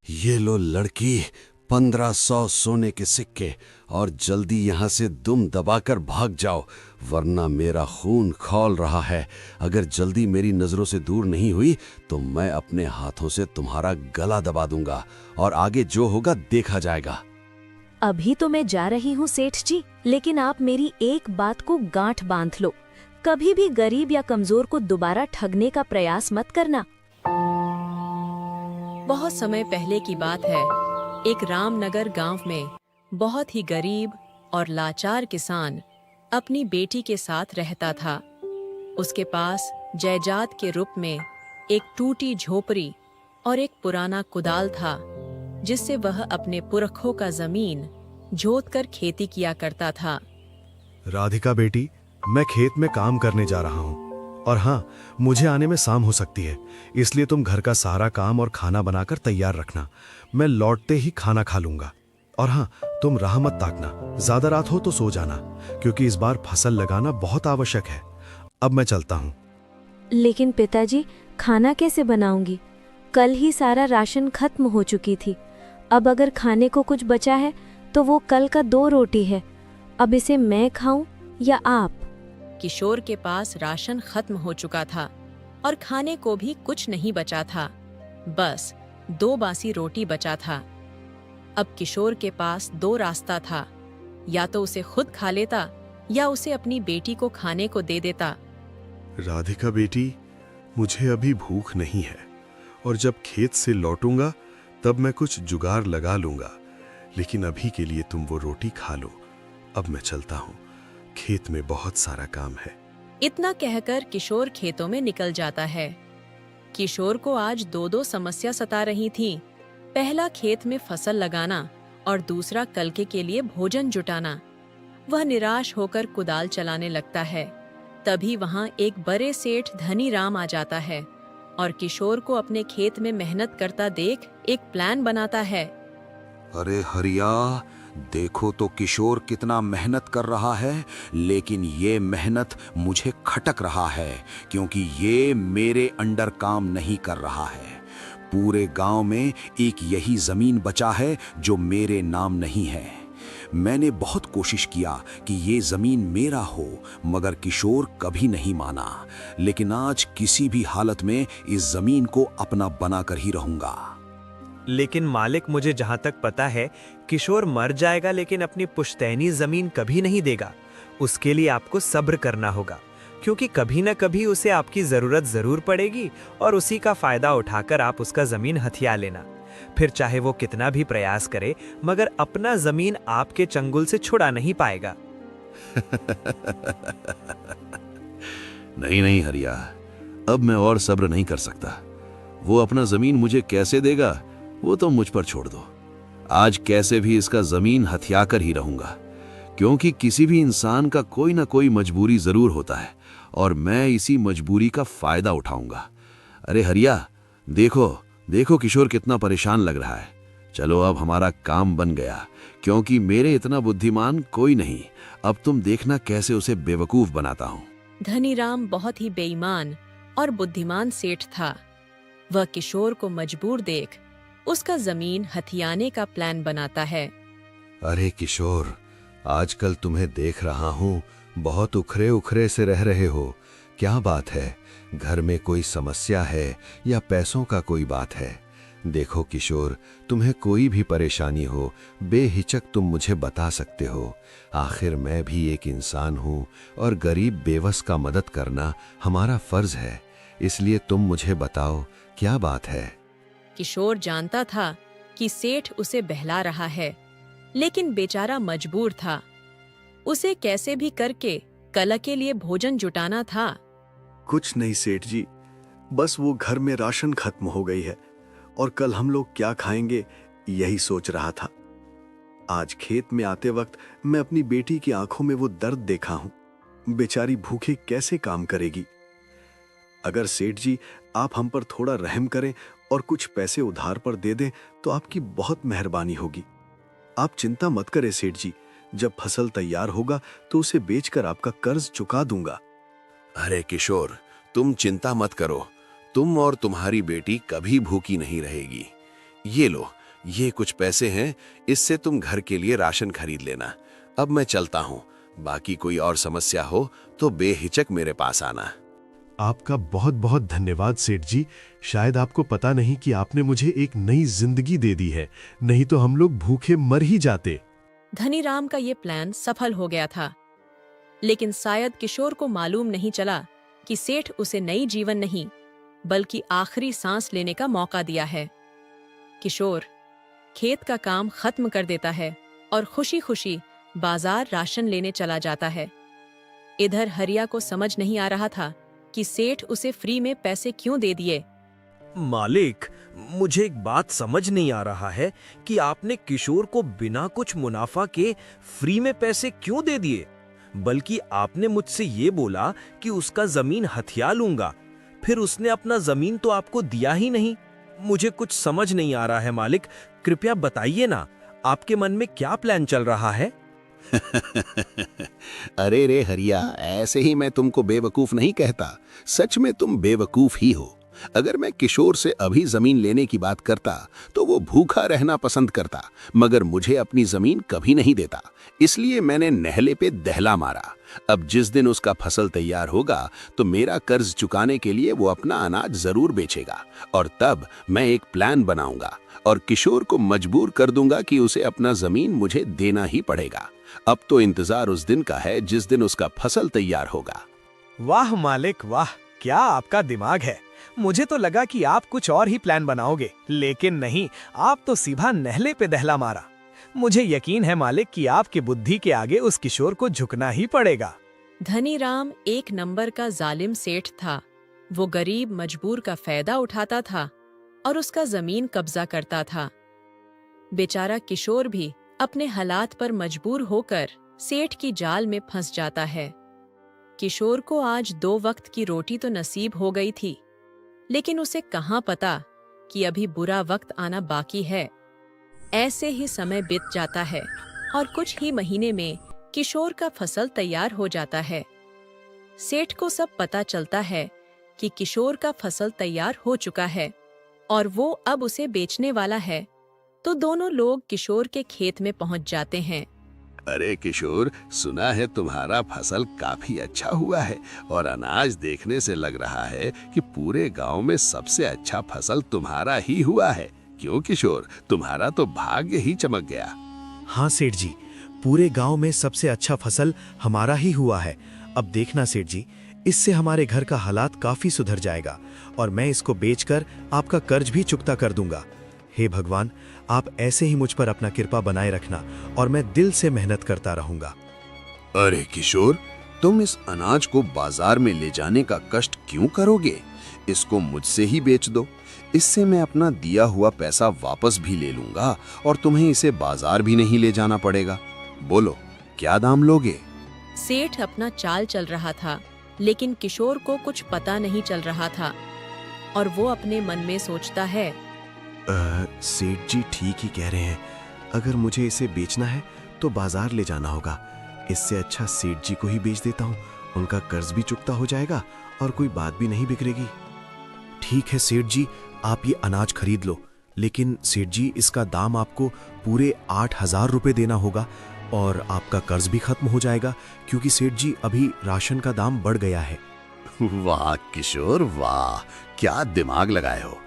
ये लो लड़की, 1500 सोने के सिक्के, और जल्दी यहाँ से दुम दबाकर भाग जाओ, वरना मेरा खून खौल रहा है। अगर जल्दी मेरी नजरों से दूर नहीं हुई तो मैं अपने हाथों से तुम्हारा गला दबा दूंगा, और आगे जो होगा देखा जाएगा। अभी तो मैं जा रही हूँ सेठ जी, लेकिन आप मेरी एक बात को गांठ बांध लो, कभी भी गरीब या कमजोर को दोबारा ठगने का प्रयास मत करना। बहुत समय पहले की बात है। एक रामनगर गांव में बहुत ही गरीब और लाचार किसान अपनी बेटी के साथ रहता था। उसके पास जायदाद के रूप में एक टूटी झोपड़ी और एक पुराना कुदाल था, जिससे वह अपने पुरखों का जमीन जोतकर खेती किया करता था। राधिका बेटी, मैं खेत में काम करने जा रहा हूँ, और हाँ, मुझे आने में शाम हो सकती है, इसलिए तुम घर का सारा काम और खाना बनाकर तैयार रखना। मैं लौटते ही खाना खा लूंगा। और हाँ, तुम राह मत ताकना, ज्यादा रात हो तो सो जाना, क्योंकि इस बार फसल लगाना बहुत आवश्यक है। अब मैं चलता हूँ। लेकिन पिताजी, खाना कैसे बनाऊंगी? कल ही सारा राशन खत्म हो चुकी थी। अब अगर खाने को कुछ बचा है तो वो कल का 2 रोटी है। अब इसे मैं खाऊं या आप? किशोर के पास राशन खत्म हो चुका था और खाने को भी कुछ नहीं बचा था, बस 2 बासी रोटी बचा था। अब किशोर के पास 2 रास्ता था, या तो उसे खुद खा लेता या उसे अपनी बेटी को खाने को दे देता। राधिका बेटी, मुझे अभी भूख नहीं है, और जब खेत से लौटूंगा तब मैं कुछ जुगाड़ लगा लूंगा, लेकिन अभी के लिए तुम वो रोटी खा लो। अब मैं चलता हूँ, खेत में बहुत सारा काम है। इतना कहकर किशोर खेतों में निकल जाता है। किशोर को आज 2 समस्या सता रही थी। पहला खेत में फसल लगाना और दूसरा कल के लिए भोजन जुटाना। वह निराश होकर कुदाल चलाने लगता है। तभी वहां एक बड़े सेठ धनी राम आ जाता है और किशोर को अपने खेत में मेहनत करता देख एक प्लान बनाता है। अरे हरिया, देखो तो किशोर कितना मेहनत कर रहा है, लेकिन ये मेहनत मुझे खटक रहा है, क्योंकि ये मेरे अंडर काम नहीं कर रहा है। पूरे गांव में एक यही जमीन बचा है जो मेरे नाम नहीं है। मैंने बहुत कोशिश किया कि ये जमीन मेरा हो, मगर किशोर कभी नहीं माना। लेकिन आज किसी भी हालत में इस जमीन को अपना बनाकर ही रहूंगा। लेकिन मालिक, मुझे जहां तक पता है, किशोर मर जाएगा लेकिन अपनी पुश्तैनी जमीन कभी नहीं देगा। उसके लिए आपको सब्र करना होगा, क्योंकि कभी न कभी उसे आपकी जरूरत जरूर पड़ेगी और उसी का फायदा उठाकर आप उसका जमीन हथिया लेना। फिर चाहे वो कितना भी प्रयास करे, मगर अपना जमीन आपके चंगुल से छुड़ा नहीं पाएगा। नहीं नहीं हरिया, अब मैं और सब्र नहीं कर सकता। वो अपना जमीन मुझे कैसे देगा, वो तो मुझ पर छोड़ दो। आज कैसे भी इसका जमीन हथिया कर ही रहूंगा, क्योंकि किसी भी इंसान का कोई ना कोई मजबूरी जरूर होता है, और मैं इसी मजबूरी का फायदा उठाऊंगा। अरे हरिया, देखो देखो किशोर कितना परेशान लग रहा है। चलो, अब हमारा काम बन गया, क्योंकि मेरे इतना बुद्धिमान कोई नहीं। अब तुम देखना कैसे उसे बेवकूफ बनाता हूं। धनीराम बहुत ही बेईमान और बुद्धिमान सेठ था। वह किशोर को मजबूर देख उसका जमीन हथियाने का प्लान बनाता है। अरे किशोर, आजकल तुम्हें देख रहा हूँ, बहुत उखरे उखरे से रह रहे हो। क्या बात है? घर में कोई समस्या है या पैसों का कोई बात है? देखो किशोर, तुम्हें कोई भी परेशानी हो, बेहिचक तुम मुझे बता सकते हो। आखिर मैं भी एक इंसान हूँ, और गरीब बेवस का मदद करना हमारा फर्ज है। इसलिए तुम मुझे बताओ, क्या बात है? किशोर जानता था कि सेठ उसे बहला रहा है, लेकिन बेचारा मजबूर था। उसे कैसे भी करके कल के लिए भोजन जुटाना था। कुछ नहीं सेठ जी, बस वो घर में राशन खत्म हो गई है, और कल हम लोग क्या खाएंगे यही सोच रहा था। आज खेत में आते वक्त मैं अपनी बेटी की आंखों में वो दर्द देखा हूं। बेचारी भूखे कैसे काम करेगी। अगर सेठ जी आप हम पर थोड़ा रहम करें और कुछ पैसे उधार पर दे दें तो आपकी बहुत मेहरबानी होगी। आप चिंता मत करें सेठ जी, जब फसल तैयार होगा तो उसे बेचकर आपका कर्ज चुका दूंगा। अरे किशोर, तुम चिंता मत करो। तुम और तुम्हारी बेटी कभी भूखी नहीं रहेगी। ये लो, ये कुछ पैसे हैं, इससे तुम घर के लिए राशन खरीद लेना। अब मैं चलता हूँ, बाकी कोई और समस्या हो तो बेहिचक मेरे पास आना। आपका बहुत बहुत धन्यवाद सेठ जी। शायद आपको पता नहीं कि आपने मुझे एक नई जिंदगी दे दी है, नहीं तो हम लोग भूखे मर ही जाते। धनीराम का ये प्लान सफल हो गया था, लेकिन शायद किशोर को मालूम नहीं चला कि सेठ उसे नई जीवन नहीं बल्कि आखिरी सांस लेने का मौका दिया है। किशोर खेत का काम खत्म कर देता है और खुशी खुशी बाजार राशन लेने चला जाता है। इधर हरिया को समझ नहीं आ रहा था कि सेठ उसे फ्री में पैसे क्यों दे दिए। मालिक, मुझे एक बात समझ नहीं आ रहा है कि आपने किशोर को बिना कुछ मुनाफा के फ्री में पैसे क्यों दे दिए, बल्कि आपने मुझसे ये बोला कि उसका जमीन हथिया लूंगा, फिर उसने अपना जमीन तो आपको दिया ही नहीं। मुझे कुछ समझ नहीं आ रहा है मालिक, कृपया बताइए ना, आपके मन में क्या प्लान चल रहा है? अरे रे हरिया, ऐसे ही मैं तुमको बेवकूफ नहीं कहता, सच में तुम बेवकूफ ही हो। अगर मैं किशोर से अभी जमीन लेने की बात करता तो वो भूखा रहना पसंद करता, मगर मुझे अपनी जमीन कभी नहीं देता, इसलिए मैंने नहले पे दहला मारा। अब जिस दिन उसका फसल तैयार होगा तो मेरा कर्ज चुकाने के लिए वो अपना अनाज जरूर बेचेगा, और तब मैं एक प्लान बनाऊंगा और किशोर को मजबूर कर दूंगा कि उसे अपना जमीन मुझे देना ही पड़ेगा। अब तो इंतजार उस दिन का है जिस दिन उसका फसल तैयार होगा। वाह मालिक वाह, क्या आपका दिमाग है। मुझे तो लगा कि आप कुछ और ही प्लान बनाओगे, लेकिन नहीं, आप तो सीधा नहले पे दहला मारा। मुझे यकीन है मालिक कि आपकी बुद्धि के आगे उस किशोर को झुकना ही पड़ेगा। धनीराम एक नंबर का जालिम सेठ था। वो गरीब मजबूर का फायदा उठाता था और उसका जमीन कब्जा करता था। बेचारा किशोर भी अपने हालात पर मजबूर होकर सेठ की जाल में फंस जाता है। किशोर को आज 2 वक्त की रोटी तो नसीब हो गई थी, लेकिन उसे कहाँ पता कि अभी बुरा वक्त आना बाकी है। ऐसे ही समय बीत जाता है और कुछ ही महीने में किशोर का फसल तैयार हो जाता है। सेठ को सब पता चलता है कि किशोर का फसल तैयार हो चुका है और वो अब उसे बेचने वाला है, तो दोनों लोग किशोर के खेत में पहुंच जाते हैं। अरे किशोर, सुना है तुम्हारा फसल काफी अच्छा हुआ है और अनाज देखने से लग रहा है कि पूरे गांव में सबसे अच्छा फसल तुम्हारा ही हुआ है। क्यों किशोर, तुम्हारा तो भाग्य ही चमक गया। हाँ सेठ जी, पूरे गांव में सबसे अच्छा फसल हमारा ही हुआ है। अब देखना सेठ जी, इससे हमारे घर का हालात काफी सुधर जाएगा और मैं इसको बेचकर आपका कर्ज भी चुकता कर दूंगा। हे भगवान, आप ऐसे ही मुझ पर अपना कृपा बनाए रखना और मैं दिल से मेहनत करता रहूंगा। अरे किशोर, तुम इस अनाज को बाजार में ले जाने का कष्ट क्यों करोगे? इसको मुझसे ही बेच दो, इससे मैं अपना दिया हुआ पैसा वापस भी ले लूंगा और तुम्हें इसे बाजार भी नहीं ले जाना पड़ेगा। बोलो, क्या दाम लोगे? सेठ अपना चाल चल रहा था, लेकिन किशोर को कुछ पता नहीं चल रहा था और वो अपने मन में सोचता है, सेठ जी ठीक ही कह रहे हैं, अगर मुझे इसे बेचना है तो बाजार ले जाना होगा। इससे अच्छा सेठ जी को ही बेच देता हूँ, उनका कर्ज भी चुकता हो जाएगा और कोई बात भी नहीं बिगड़ेगी। ठीक है सेठ जी, आप ये अनाज खरीद लो, लेकिन सेठ जी इसका दाम आपको पूरे 8,000 रुपए देना होगा और आपका कर्ज भी खत्म हो जाएगा, क्योंकि सेठ जी अभी राशन का दाम बढ़ गया है। वाह किशोर वाह, क्या दिमाग लगाए हो।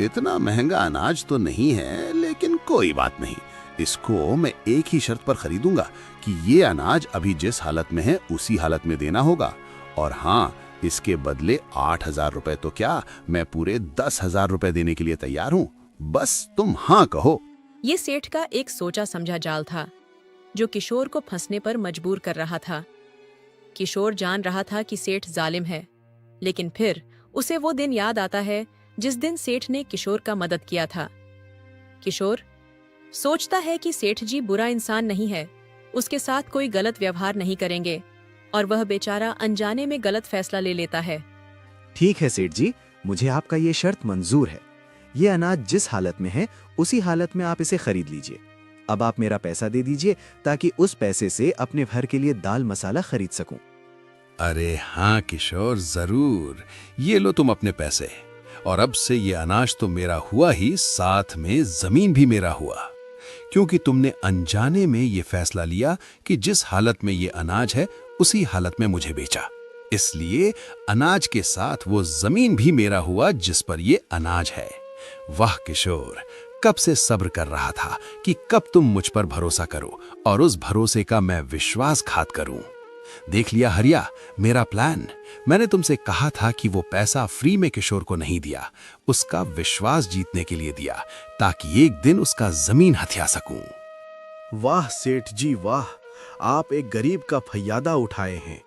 इतना महंगा अनाज तो नहीं है, लेकिन कोई बात नहीं, इसको मैं एक ही शर्त पर खरीदूंगा कि ये अनाज अभी जिस हालत में है उसी हालत में देना होगा। और हाँ, इसके बदले 8,000 रुपए तो क्या, मैं पूरे 10,000 रुपए देने के लिए तैयार हूँ, बस तुम हाँ कहो। ये सेठ का एक सोचा समझा जाल था जो किशोर को फंसने पर मजबूर कर रहा था। किशोर जान रहा था कि सेठ जालिम है, लेकिन फिर उसे वो दिन याद आता है जिस दिन सेठ ने किशोर का मदद किया था। किशोर सोचता है कि सेठ जी बुरा इंसान नहीं है, उसके साथ कोई गलत व्यवहार नहीं करेंगे, और वह बेचारा अनजाने में गलत फैसला ले लेता है। ठीक है सेठ जी, मुझे आपका ये शर्त मंजूर है। ये अनाज जिस हालत में है उसी हालत में आप इसे खरीद लीजिए। अब आप मेरा पैसा दे दीजिए ताकि उस पैसे से अपने घर के लिए दाल मसाला खरीद सकूं। अरे हाँ किशोर, जरूर, ये लो तुम अपने पैसे। और अब से ये अनाज तो मेरा हुआ ही, साथ में जमीन भी मेरा हुआ, क्योंकि तुमने अनजाने में ये फैसला लिया कि जिस हालत में ये अनाज है उसी हालत में मुझे बेचा। इसलिए अनाज के साथ वो जमीन भी मेरा हुआ जिस पर ये अनाज है। वाह किशोर, कब से सब्र कर रहा था कि कब तुम मुझ पर भरोसा करो और उस भरोसे का मैं विश्वासघात करूं। देख लिया हरिया मेरा प्लान। मैंने तुमसे कहा था कि वो पैसा फ्री में किशोर को नहीं दिया, उसका विश्वास जीतने के लिए दिया, ताकि एक दिन उसका जमीन हथिया सकूं। वाह सेठ जी वाह, आप एक गरीब का फैयादा उठाए हैं।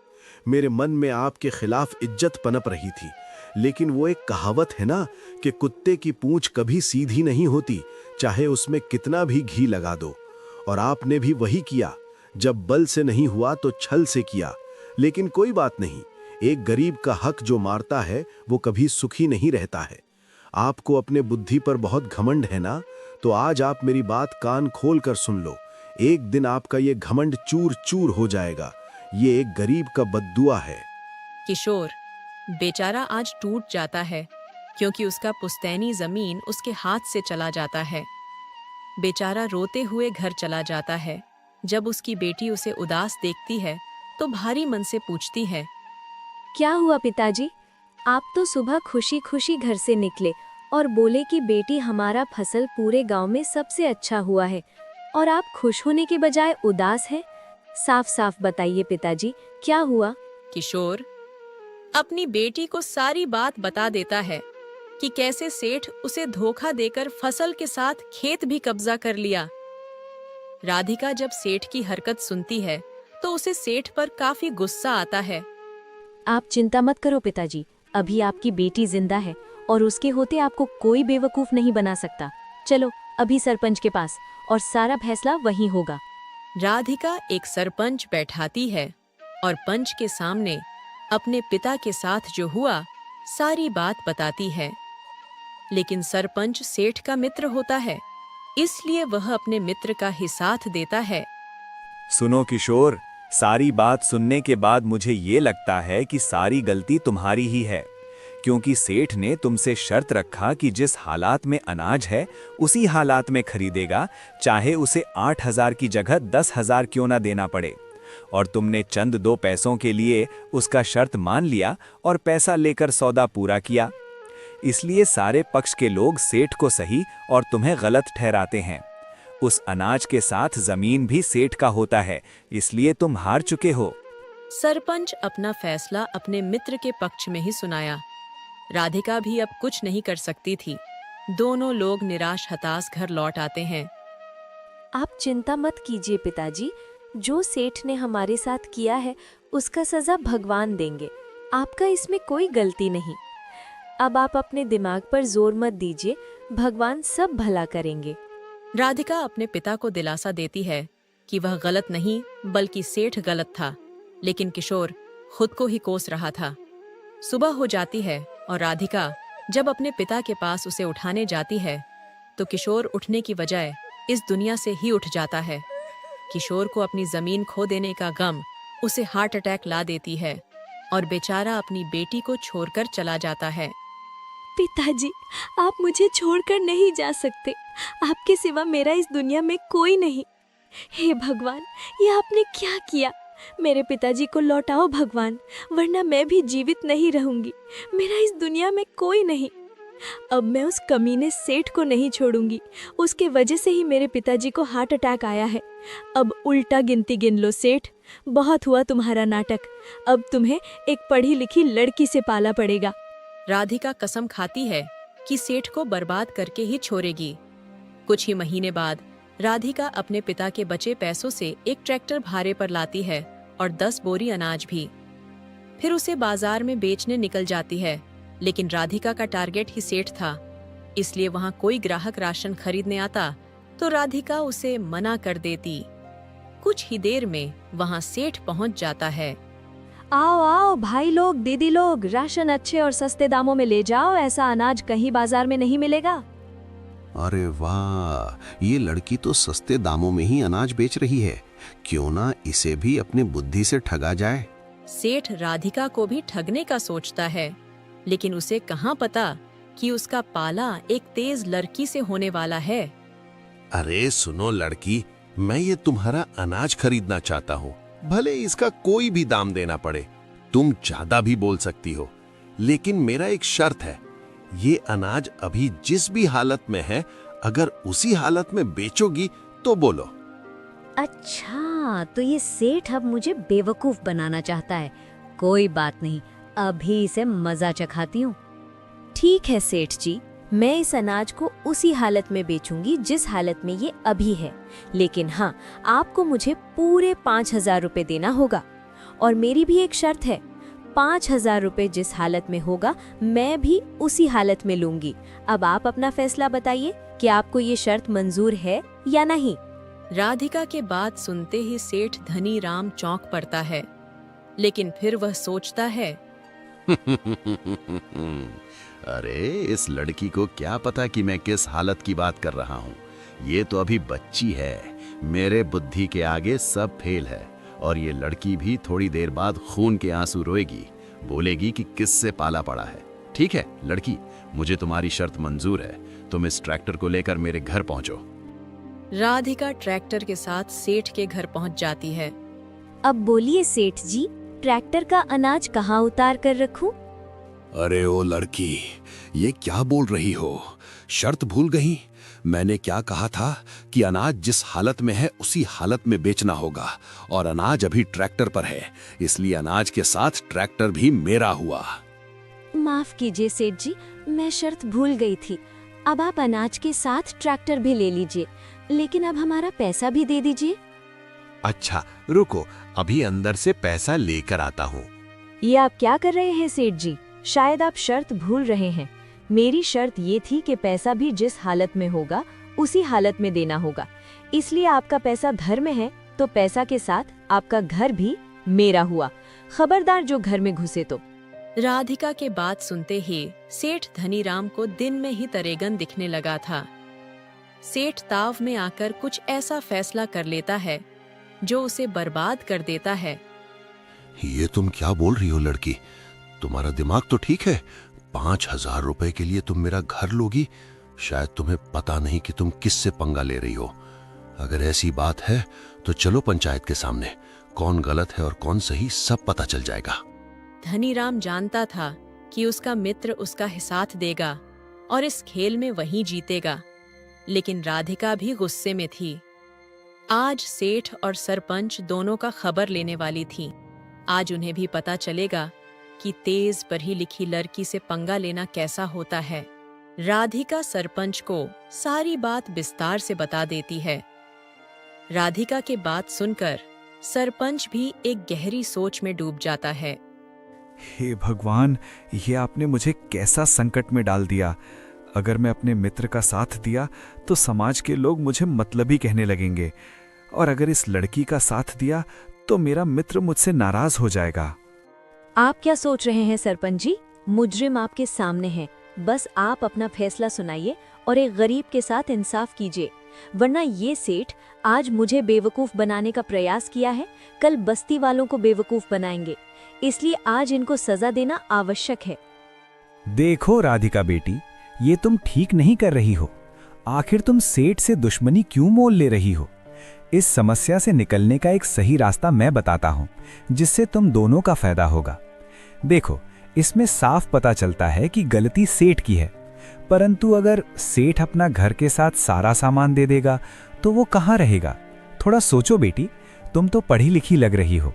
मेरे मन में आपके खिलाफ इज्जत पनप रही थी, लेकिन वो एक कहावत है ना कि कुत्ते की पूंछ कभी सीधी नहीं होती, चाहे उसमें कितना भी घी लगा दो। और आपने भी वही किया। जब बल से नहीं हुआ तो छल से किया। लेकिन कोई बात नहीं, एक गरीब का हक जो मारता है वो कभी सुखी नहीं रहता है। आपको अपने बुद्धि पर बहुत घमंड है ना, तो आज आप मेरी बात कान खोल कर सुन लो। एक दिन आपका ये घमंड चूर चूर हो जाएगा। ये एक गरीब का बद्दुआ है। किशोर बेचारा आज टूट जाता है, क्योंकि उसका पुश्तैनी जमीन उसके हाथ से चला जाता है। बेचारा रोते हुए घर चला जाता है। जब उसकी बेटी उसे उदास देखती है तो भारी मन से पूछती है, क्या हुआ पिताजी? आप तो सुबह खुशी खुशी घर से निकले और बोले कि बेटी हमारा फसल पूरे गांव में सबसे अच्छा हुआ है, और आप खुश होने के बजाय उदास हैं। साफ साफ बताइए पिताजी, क्या हुआ? किशोर अपनी बेटी को सारी बात बता देता है कि कैसे सेठ उसे धोखा देकर फसल के साथ खेत भी कब्जा कर लिया। राधिका जब सेठ की हरकत सुनती है तो उसे सेठ पर काफी गुस्सा आता है। आप चिंता मत करो पिताजी, अभी आपकी बेटी जिंदा है और उसके होते आपको कोई बेवकूफ नहीं बना सकता। चलो अभी सरपंच के पास, और सारा फैसला वहीं होगा। राधिका एक सरपंच बैठाती है और पंच के सामने अपने पिता के साथ जो हुआ सारी बात बताती है। लेकिन सरपंच सेठ का मित्र होता है, इसलिए वह अपने मित्र का ही साथ देता है। सुनो किशोर, सारी बात सुनने के बाद मुझे ये लगता है कि सारी गलती तुम्हारी ही है, क्योंकि सेठ ने तुमसे शर्त रखा कि जिस हालात में अनाज है उसी हालात में खरीदेगा, चाहे उसे 8,000 की जगह 10,000 क्यों ना देना पड़े। और तुमने चंद 2 पैसों के लिए उसका शर्त मान लिया और पैसा लेकर सौदा पूरा किया। इसलिए सारे पक्ष के लोग सेठ को सही और तुम्हें गलत ठहराते हैं। उस अनाज के साथ जमीन भी सेठ का होता है, इसलिए तुम हार चुके हो। सरपंच अपना फैसला अपने मित्र के पक्ष में ही सुनाया। राधिका भी अब कुछ नहीं कर सकती थी। दोनों लोग निराश हताश घर लौट आते हैं। आप चिंता मत कीजिए पिताजी, जो सेठ ने हमारे साथ किया है उसका सजा भगवान देंगे। आपका इसमें कोई गलती नहीं। अब आप अपने दिमाग पर जोर मत दीजिए, भगवान सब भला करेंगे। राधिका अपने पिता को दिलासा देती है कि वह गलत नहीं बल्कि सेठ गलत था, लेकिन किशोर खुद को ही कोस रहा था। सुबह हो जाती है और राधिका जब अपने पिता के पास उसे उठाने जाती है तो किशोर उठने की बजाय इस दुनिया से ही उठ जाता है। किशोर को अपनी जमीन खो देने का गम उसे हार्ट अटैक ला देती है और बेचारा अपनी बेटी को छोड़कर चला जाता है। पिताजी, आप मुझे छोड़कर नहीं जा सकते। आपके सिवा मेरा इस दुनिया में कोई नहीं। हे भगवान, ये आपने क्या किया? मेरे पिताजी को लौटाओ भगवान, वरना मैं भी जीवित नहीं रहूंगी। मेरा इस दुनिया में कोई नहीं। अब मैं उस कमीने सेठ को नहीं छोड़ूंगी। उसके वजह से ही मेरे पिताजी को हार्ट अटैक आया है। अब उल्टा गिनती गिन लो सेठ, बहुत हुआ तुम्हारा नाटक। अब तुम्हें एक पढ़ी लिखी लड़की से पाला पड़ेगा। राधिका कसम खाती है कि सेठ को बर्बाद करके ही छोड़ेगी। कुछ ही महीने बाद राधिका अपने पिता के बचे पैसों से एक ट्रैक्टर भाड़े पर लाती है और 10 बोरी अनाज भी। फिर उसे बाजार में बेचने निकल जाती है, लेकिन राधिका का टारगेट ही सेठ था, इसलिए वहां कोई ग्राहक राशन खरीदने आता तो राधिका उसे मना कर देती। कुछ ही देर में वहां सेठ पहुंच जाता है। आओ आओ भाई लोग, दीदी लोग, राशन अच्छे और सस्ते दामों में ले जाओ। ऐसा अनाज कहीं बाजार में नहीं मिलेगा। अरे वाह, ये लड़की तो सस्ते दामों में ही अनाज बेच रही है। क्यों ना इसे भी अपने बुद्धि से ठगा जाए। सेठ राधिका को भी ठगने का सोचता है, लेकिन उसे कहाँ पता कि उसका पाला एक तेज लड़की से होने वाला है। अरे सुनो लड़की, मैं ये तुम्हारा अनाज खरीदना चाहता हूँ, भले इसका कोई भी दाम देना पड़े। तुम ज्यादा भी बोल सकती हो, लेकिन मेरा एक शर्त है। ये अनाज अभी जिस भी हालत में है, अगर उसी हालत में बेचोगी तो बोलो। अच्छा, तो ये सेठ अब मुझे बेवकूफ बनाना चाहता है। कोई बात नहीं, अभी इसे मजा चखाती हूँ। ठीक है सेठ जी, मैं इस अनाज को उसी हालत में बेचूंगी जिस हालत में ये अभी है, लेकिन हाँ, आपको मुझे पूरे 5,000 रुपए देना होगा। और मेरी भी एक शर्त है, 5,000 रुपए जिस हालत में होगा मैं भी उसी हालत में लूंगी। अब आप अपना फैसला बताइए कि आपको ये शर्त मंजूर है या नहीं। राधिका के बात सुनते ही सेठ धनी राम चौंक पड़ता है, लेकिन फिर वह सोचता है, अरे इस लड़की को क्या पता कि मैं किस हालत की बात कर रहा हूँ। ये तो अभी बच्ची है, मेरे बुद्धि के आगे सब फेल है। और ये लड़की भी थोड़ी देर बाद खून के आंसू रोएगी, बोलेगी कि किससे पाला पड़ा है। ठीक है लड़की, मुझे तुम्हारी शर्त मंजूर है, तुम इस ट्रैक्टर को लेकर मेरे घर पहुंचो। राधिका ट्रैक्टर के साथ सेठ के घर पहुंच जाती है। अब बोलिए सेठ जी, ट्रैक्टर का अनाज कहाँ उतार कर रखूं? अरे ओ लड़की, ये क्या बोल रही हो? शर्त भूल गई? मैंने क्या कहा था कि अनाज जिस हालत में है उसी हालत में बेचना होगा, और अनाज अभी ट्रैक्टर पर है, इसलिए अनाज के साथ ट्रैक्टर भी मेरा हुआ। माफ कीजिए सेठ जी, मैं शर्त भूल गई थी। अब आप अनाज के साथ ट्रैक्टर भी ले लीजिए, लेकिन अब हमारा पैसा भी दे दीजिए। अच्छा रुको, अभी अंदर से पैसा लेकर आता हूँ। ये आप क्या कर रहे हैं सेठ जी? शायद आप शर्त भूल रहे हैं। मेरी शर्त ये थी कि पैसा भी जिस हालत में होगा उसी हालत में देना होगा, इसलिए आपका पैसा घर में है तो पैसा के साथ आपका घर भी मेरा हुआ। खबरदार जो घर में घुसे तो। राधिका के बात सुनते ही सेठ धनीराम को दिन में ही तरेगन दिखने लगा था। सेठ ताव में आकर कुछ ऐसा फैसला कर लेता है जो उसे बर्बाद कर देता है। ये तुम क्या बोल रही हो लड़की? तुम्हारा दिमाग तो ठीक है? 5,000 रुपए के लिए तुम मेरा घर लोगी? शायद तुम्हें पता नहीं कि तुम किससे पंगा ले रही हो। अगर ऐसी बात है तो चलो पंचायत के सामने, कौन गलत है और कौन सही सब पता चल जाएगा। धनीराम जानता था कि उसका मित्र उसका साथ देगा और इस खेल में वही जीतेगा, लेकिन राधिका भी गुस्से में थी। आज सेठ और सरपंच दोनों का खबर लेने वाली थी। आज उन्हें भी पता चलेगा कि तेज पढ़ी लिखी लड़की से पंगा लेना कैसा होता है। राधिका सरपंच को सारी बात विस्तार से बता देती है। राधिका की बात सुनकर सरपंच भी एक गहरी सोच में डूब जाता है। हे भगवान, ये आपने मुझे कैसा संकट में डाल दिया। अगर मैं अपने मित्र का साथ दिया तो समाज के लोग मुझे मतलबी कहने लगेंगे, और अगर इस लड़की का साथ दिया तो मेरा मित्र मुझसे नाराज हो जाएगा। आप क्या सोच रहे हैं सरपंच जी? मुजरिम आपके सामने है, बस आप अपना फैसला सुनाइए और एक गरीब के साथ इंसाफ कीजिए, वरना ये सेठ आज मुझे बेवकूफ बनाने का प्रयास किया है, कल बस्ती वालों को बेवकूफ बनाएंगे, इसलिए आज इनको सजा देना आवश्यक है। देखो राधिका बेटी, ये तुम ठीक नहीं कर रही हो। आखिर तुम सेठ से दुश्मनी क्यों मोल ले रही हो? इस समस्या से निकलने का एक सही रास्ता मैं बताता हूं, जिससे तुम दोनों का फायदा होगा। देखो, इसमें साफ पता चलता है कि गलती सेठ की है, परंतु अगर सेठ अपना घर के साथ सारा सामान दे देगा तो वो कहाँ रहेगा? थोड़ा सोचो बेटी, तुम तो पढ़ी लिखी लग रही हो।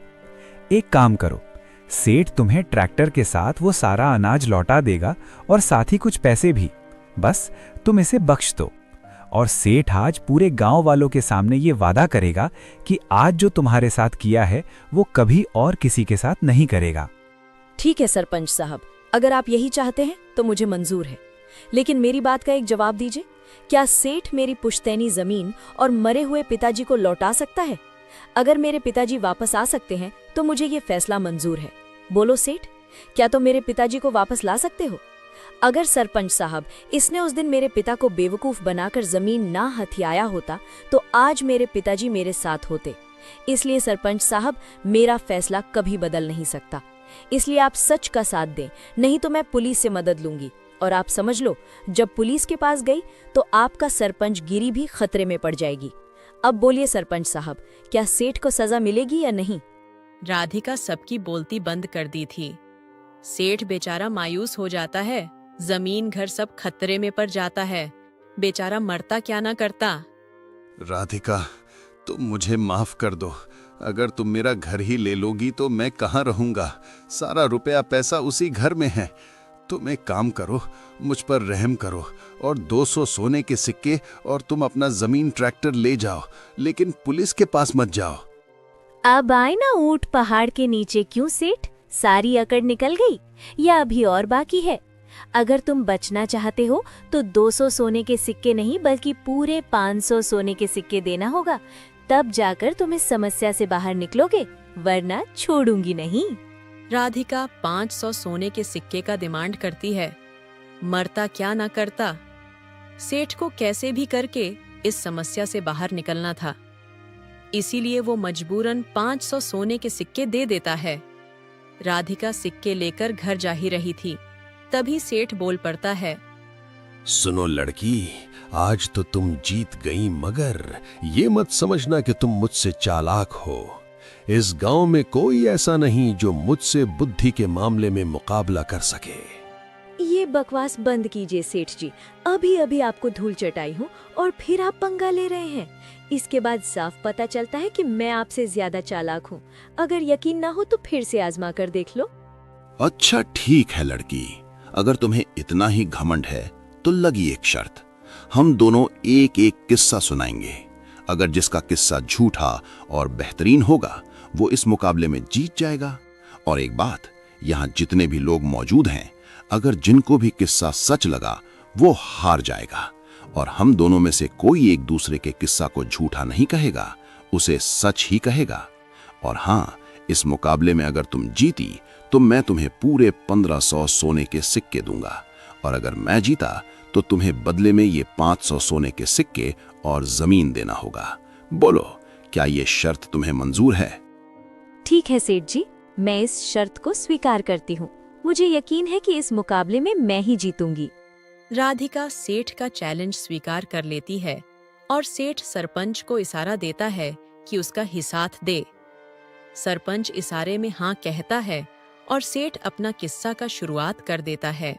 एक काम करो, सेठ तुम्हें ट्रैक्टर के साथ वो सारा अनाज लौटा देगा और साथ ही कुछ पैसे भी। बस तुम इसे बख्श दो, और सेठ आज पूरे गांव वालों के सामने ये वादा करेगा कि आज जो तुम्हारे साथ किया है वो कभी और किसी के साथ नहीं करेगा। ठीक है सरपंच साहब, अगर आप यही चाहते हैं तो मुझे मंजूर है, लेकिन मेरी बात का एक जवाब दीजिए। क्या सेठ मेरी पुश्तैनी जमीन और मरे हुए पिताजी को लौटा सकता है? अगर मेरे पिताजी वापस आ सकते हैं तो मुझे ये फैसला मंजूर है। बोलो सेठ, क्या तुम मेरे पिताजी को वापस ला सकते हो? अगर सरपंच साहब इसने उस दिन मेरे पिता को बेवकूफ बनाकर जमीन ना हथियाया होता तो आज मेरे पिताजी मेरे साथ होते। इसलिए सरपंच साहब, मेरा फैसला कभी बदल नहीं सकता, इसलिए आप सच का साथ दें, नहीं तो मैं पुलिस से मदद लूंगी। और आप समझ लो, जब पुलिस के पास गई तो आपका सरपंच गिरी भी खतरे में पड़ जाएगी। अब बोलिए सरपंच साहब, क्या सेठ को सजा मिलेगी या नहीं? राधिका सबकी बोलती बंद कर दी थी। सेठ बेचारा मायूस हो जाता है, जमीन घर सब खतरे में पड़ जाता है। बेचारा मरता क्या ना करता। राधिका, तुम मुझे माफ कर दो। अगर तुम मेरा घर ही ले लोगी तो मैं कहाँ रहूंगा? सारा रुपया पैसा उसी घर में है। तुम एक काम करो, मुझ पर रहम करो और 200 सोने के सिक्के और तुम अपना जमीन ट्रैक्टर ले जाओ, लेकिन पुलिस के पास मत जाओ। अब आए ना ऊंट पहाड़ के नीचे। क्यों सेठ, सारी अकड़ निकल गई या अभी और बाकी है? अगर तुम बचना चाहते हो तो 200 सोने के सिक्के नहीं बल्कि पूरे 500 सोने के सिक्के देना होगा, तब जाकर तुम इस समस्या से बाहर निकलोगे, वरना छोड़ूंगी नहीं। राधिका 500 सोने के सिक्के का डिमांड करती है। मरता क्या ना करता। सेठ को कैसे भी करके इस समस्या से बाहर निकलना था, इसीलिए वो मजबूरन 500 सोने के सिक्के दे देता है। राधिका सिक्के लेकर घर जा ही रही थी, तभी सेठ बोल पड़ता है। सुनो लड़की, आज तो तुम जीत गई, मगर ये मत समझना कि तुम मुझसे चालाक हो। इस गांव में कोई ऐसा नहीं जो मुझसे बुद्धि के मामले में मुकाबला कर सके। ये बकवास बंद कीजिए सेठ जी, अभी अभी आपको धूल चटाई हूँ और फिर आप पंगा ले रहे हैं। इसके बाद साफ पता चलता है कि मैं आपसे ज्यादा चालाक हूँ। अगर यकीन ना हो तो फिर से आजमा कर देख लो। अच्छा ठीक है लड़की, अगर तुम्हें इतना ही घमंड है तो लगी एक शर्त। हम दोनों एक एक किस्सा सुनाएंगे। अगर जिसका किस्सा झूठा और बेहतरीन होगा वो इस मुकाबले में जीत जाएगा। और एक बात, यहाँ जितने भी लोग मौजूद हैं, अगर जिनको भी किस्सा सच लगा वो हार जाएगा। और हम दोनों में से कोई एक दूसरे के किस्सा को झूठा नहीं कहेगा, उसे सच ही कहेगा। और हाँ, इस मुकाबले में अगर तुम जीती तो मैं तुम्हें पूरे 1500 सोने के सिक्के दूंगा, और अगर मैं जीता तो तुम्हें बदले में ये 500 सोने के सिक्के और जमीन देना होगा। बोलो, क्या ये शर्त तुम्हें मंजूर है? ठीक है सेठ जी, मैं इस शर्त को स्वीकार करती हूँ। मुझे यकीन है कि इस मुकाबले में मैं ही जीतूंगी। राधिका सेठ का चैलेंज स्वीकार कर लेती है और सेठ सरपंच को इशारा देता है कि उसका हिसाथ दे। सरपंच इशारे में हाँ कहता है और सेठ अपना किस्सा का शुरुआत कर देता है।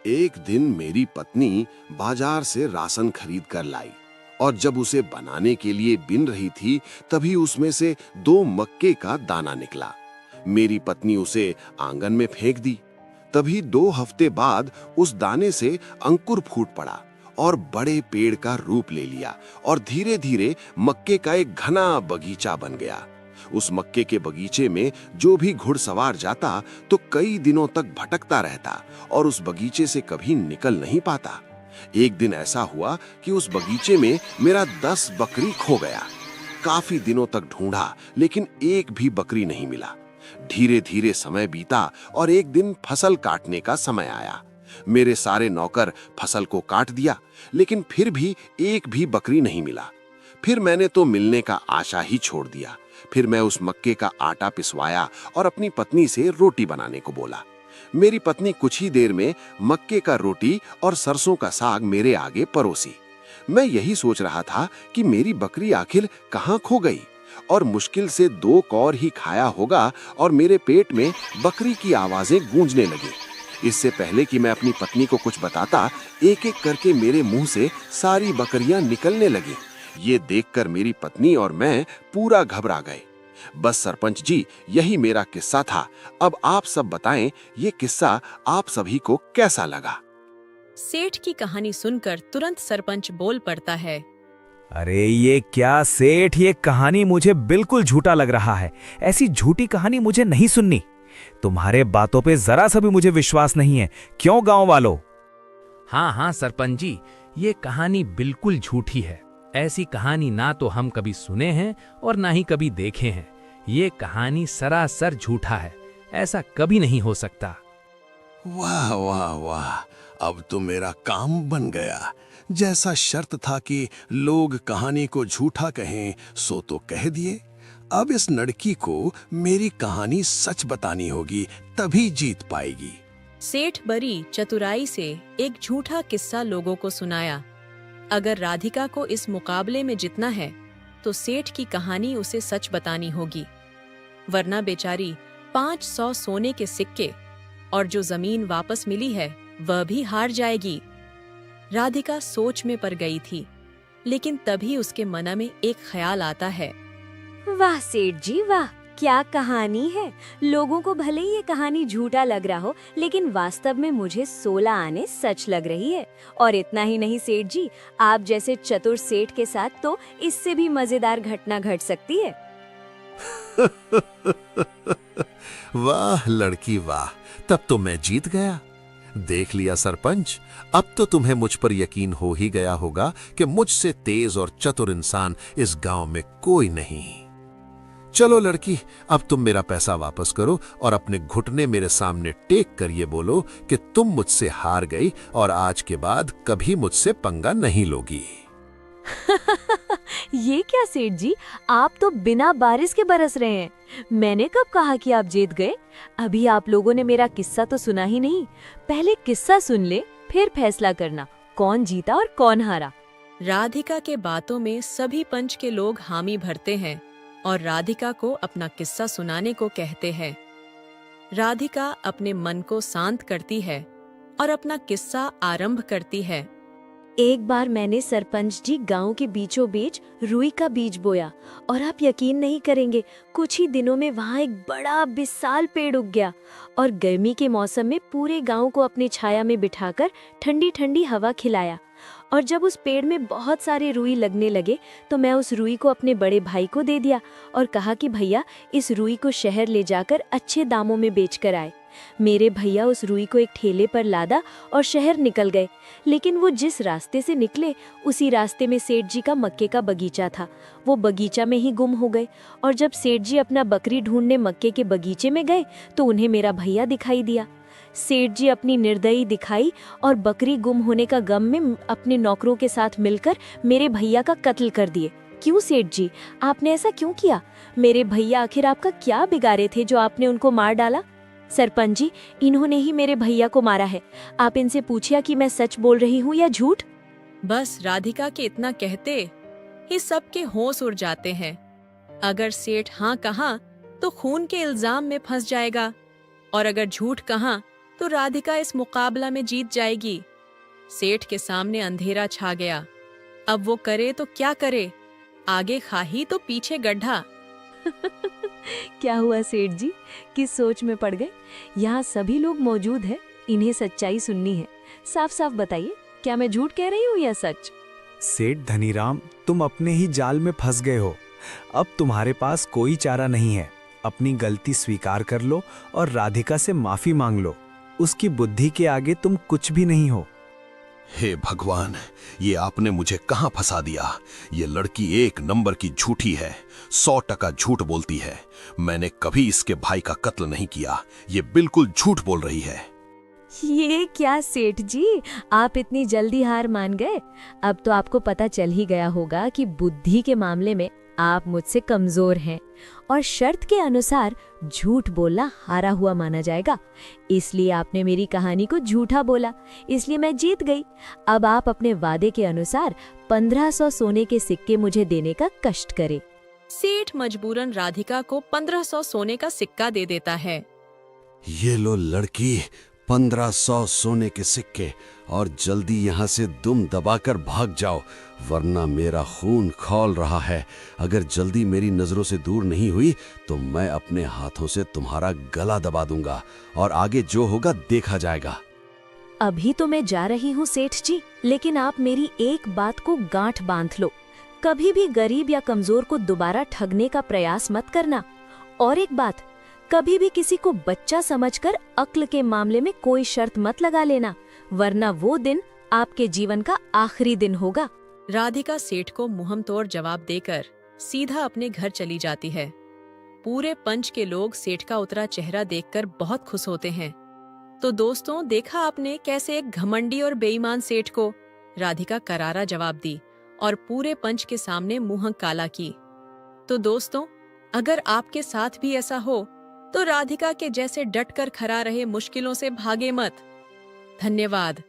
एक दिन मेरी पत्नी बाजार से राशन खरीद कर लाई और जब उसे बनाने के लिए बिन रही थी तभी उसमें से 2 मक्के का दाना निकला। मेरी पत्नी उसे आंगन में फेंक दी। तभी 2 हफ्ते बाद उस दाने से अंकुर फूट पड़ा और बड़े पेड़ का रूप ले लिया और धीरे धीरे मक्के का एक घना बगीचा बन गया। उस मक्के के बगीचे में जो भी घुड़सवार जाता तो कई दिनों तक भटकता रहता और उस बगीचे से कभी निकल नहीं पाता। एक दिन ऐसा हुआ कि उस बगीचे में मेरा 10 बकरी खो गया। काफी दिनों तक ढूंढा लेकिन एक भी बकरी नहीं मिला। धीरे धीरे समय बीता और एक दिन फसल काटने का समय आया। मेरे सारे नौकर फसल को काट दिया लेकिन फिर भी एक भी बकरी नहीं मिला। फिर मैंने तो मिलने का आशा ही छोड़ दिया। फिर मैं उस मक्के का आटा पिसवाया और अपनी पत्नी से रोटी बनाने को बोला। मेरी पत्नी कुछ ही देर में मक्के का रोटी और सरसों का साग मेरे आगे परोसी। मैं यही सोच रहा था कि मेरी बकरी आखिर कहाँ खो गई और मुश्किल से 2 कौर ही खाया होगा और मेरे पेट में बकरी की आवाजें गूंजने लगी। इससे पहले कि मैं अपनी पत्नी को कुछ बताता, एक एक करके मेरे मुंह से सारी बकरियां निकलने लगी। ये देखकर मेरी पत्नी और मैं पूरा घबरा गए। बस सरपंच जी, यही मेरा किस्सा था। अब आप सब बताएं, ये किस्सा आप सभी को कैसा लगा? सेठ की कहानी सुनकर तुरंत सरपंच बोल पड़ता है। अरे ये क्या सेठ, ये कहानी मुझे बिल्कुल झूठा लग रहा है। ऐसी झूठी कहानी मुझे नहीं सुननी। तुम्हारे बातों पे जरा सा भी मुझे विश्वास नहीं है। क्यों गांव वालों? हाँ हाँ सरपंच जी, ये कहानी बिल्कुल झूठी है। ऐसी कहानी ना तो हम कभी सुने हैं और ना ही कभी देखे हैं। ये कहानी सरासर झूठा है, ऐसा कभी नहीं हो सकता। वाह वाह वाह, अब तो मेरा काम बन गया। जैसा शर्त था कि लोग कहानी को झूठा कहें, सो तो कह दिए। अब इस लड़की को मेरी कहानी सच बतानी होगी, तभी जीत पाएगी। सेठ बड़ी चतुराई से एक झूठा किस्सा लोगों को सुनाया। अगर राधिका को इस मुकाबले में जीतना है तो सेठ की कहानी उसे सच बतानी होगी, वरना बेचारी 500 सोने के सिक्के और जो जमीन वापस मिली है वह भी हार जाएगी। राधिका सोच में पड़ गई थी, लेकिन तभी उसके मन में एक ख्याल आता है। वाह सेठ जी वाह, क्या कहानी है। लोगों को भले ही ये कहानी झूठा लग रहा हो, लेकिन वास्तव में मुझे 16 आने सच लग रही है। और इतना ही नहीं सेठ जी, आप जैसे चतुर सेठ के साथ तो इससे भी मजेदार घटना घट सकती है। वाह लड़की वाह, तब तो मैं जीत गया। देख लिया सरपंच, अब तो तुम्हें मुझ पर यकीन हो ही गया होगा कि मुझसे तेज और चतुर इंसान इस गांव में कोई नहीं। चलो लड़की, अब तुम मेरा पैसा वापस करो और अपने घुटने मेरे सामने टेक कर ये बोलो कि तुम मुझसे हार गई और आज के बाद कभी मुझसे पंगा नहीं लोगी। ये क्या सेठ जी, आप तो बिना बारिश के बरस रहे हैं। मैंने कब कहा कि आप जीत गए? अभी आप लोगों ने मेरा किस्सा तो सुना ही नहीं। पहले किस्सा सुन ले, फिर फैसला करना कौन जीता और कौन हारा। राधिका के बातों में सभी पंच के लोग हामी भरते हैं और राधिका को अपना किस्सा सुनाने को कहते हैं। राधिका अपने मन को शांत करती है और अपना किस्सा आरंभ करती है। एक बार मैंने सरपंच जी गांव के बीचों बीच रुई का बीज बोया और आप यकीन नहीं करेंगे, कुछ ही दिनों में वहाँ एक बड़ा विशाल पेड़ उग गया और गर्मी के मौसम में पूरे गांव को अपनी छाया में बिठाकर ठंडी ठंडी हवा खिलाया। और जब उस पेड़ में बहुत सारे रुई लगने लगे तो मैं उस रुई को अपने बड़े भाई को दे दिया और कहा कि भैया इस रुई को शहर ले जाकर अच्छे दामों में बेचकर आए। मेरे भैया उस रुई को एक ठेले पर लादा और शहर निकल गए। लेकिन वो जिस रास्ते से निकले उसी रास्ते में सेठ जी का मक्के का बगीचा था। वो बगीचा में ही गुम हो गए और जब सेठ जी अपना बकरी ढूंढने मक्के के बगीचे में गए तो उन्हें मेरा भैया दिखाई दिया। सेठ जी अपनी निर्दयी दिखाई और बकरी गुम होने का गम में अपने नौकरों के साथ मिलकर मेरे भैया का कत्ल कर दिए। क्यों सेठ जी, आपने ऐसा क्यों किया? मेरे भैया आखिर आपका क्या बिगाड़े थे जो आपने उनको मार डाला? सरपंच जी, इन्होंने ही मेरे भैया को मारा है। आप इनसे पूछिए कि मैं सच बोल रही हूँ या झूठ। बस राधिका के इतना कहते ही सबके होश उड़ जाते हैं। अगर सेठ हाँ कहा तो खून के इल्जाम में फंस जाएगा और अगर झूठ कहा तो राधिका इस मुकाबला में जीत जाएगी। सेठ के सामने अंधेरा छा गया। अब वो करे तो क्या करे, आगे खाही तो पीछे गड्ढा। क्या हुआ सेठ जी, किस सोच में पड़ गए? यहाँ सभी लोग मौजूद हैं, इन्हें सच्चाई सुननी है। साफ साफ बताइए, क्या मैं झूठ कह रही हूँ या सच? सेठ धनीराम, तुम अपने ही जाल में फंस गए हो। अब तुम्हारे पास कोई चारा नहीं है। अपनी गलती स्वीकार कर लो और राधिका से माफी मांग लो। उसकी बुद्धि के आगे तुम कुछ भी नहीं हो। हे भगवान, ये आपने मुझे कहां फंसा दिया। ये लड़की एक नंबर की झूठी है, 100% झूठ बोलती है। मैंने कभी इसके भाई का कत्ल नहीं किया, ये बिल्कुल झूठ बोल रही है। ये क्या सेठ जी, आप इतनी जल्दी हार मान गए? अब तो आपको पता चल ही गया होगा कि बुद्धि के मामले में आप मुझसे कमजोर हैं और शर्त के अनुसार झूठ बोलना हारा हुआ माना जाएगा। इसलिए आपने मेरी कहानी को झूठा बोला, इसलिए मैं जीत गई। अब आप अपने वादे के अनुसार 1500 सोने के सिक्के मुझे देने का कष्ट करें। सेठ मजबूरन राधिका को 1500 सोने का सिक्का दे देता है। ये लो लड़की, 1500 सोने के सिक्के, और जल्दी यहाँ से दुम दबाकर भाग जाओ, वरना मेरा खून खौल रहा है। अगर जल्दी मेरी नजरों से दूर नहीं हुई तो मैं अपने हाथों से तुम्हारा गला दबा दूंगा और आगे जो होगा देखा जाएगा। अभी तो मैं जा रही हूँ सेठ जी, लेकिन आप मेरी एक बात को गांठ बांध लो, कभी भी गरीब या कमजोर को दोबारा ठगने का प्रयास मत करना। और एक बात, कभी भी किसी को बच्चा समझकर अक्ल के मामले में कोई शर्त मत लगा लेना, वरना वो दिन आपके जीवन का आखिरी दिन होगा। राधिका सेठ को मुंहतोड़ जवाब देकर सीधा अपने घर चली जाती है। पूरे पंच के लोग सेठ का उतरा चेहरा देखकर बहुत खुश होते हैं। तो दोस्तों, देखा आपने कैसे एक घमंडी और बेईमान सेठ को राधिका करारा जवाब दी और पूरे पंच के सामने मुंह काला की। तो दोस्तों, अगर आपके साथ भी ऐसा हो तो राधिका के जैसे डटकर खड़ा रहे, मुश्किलों से भागे मत। धन्यवाद।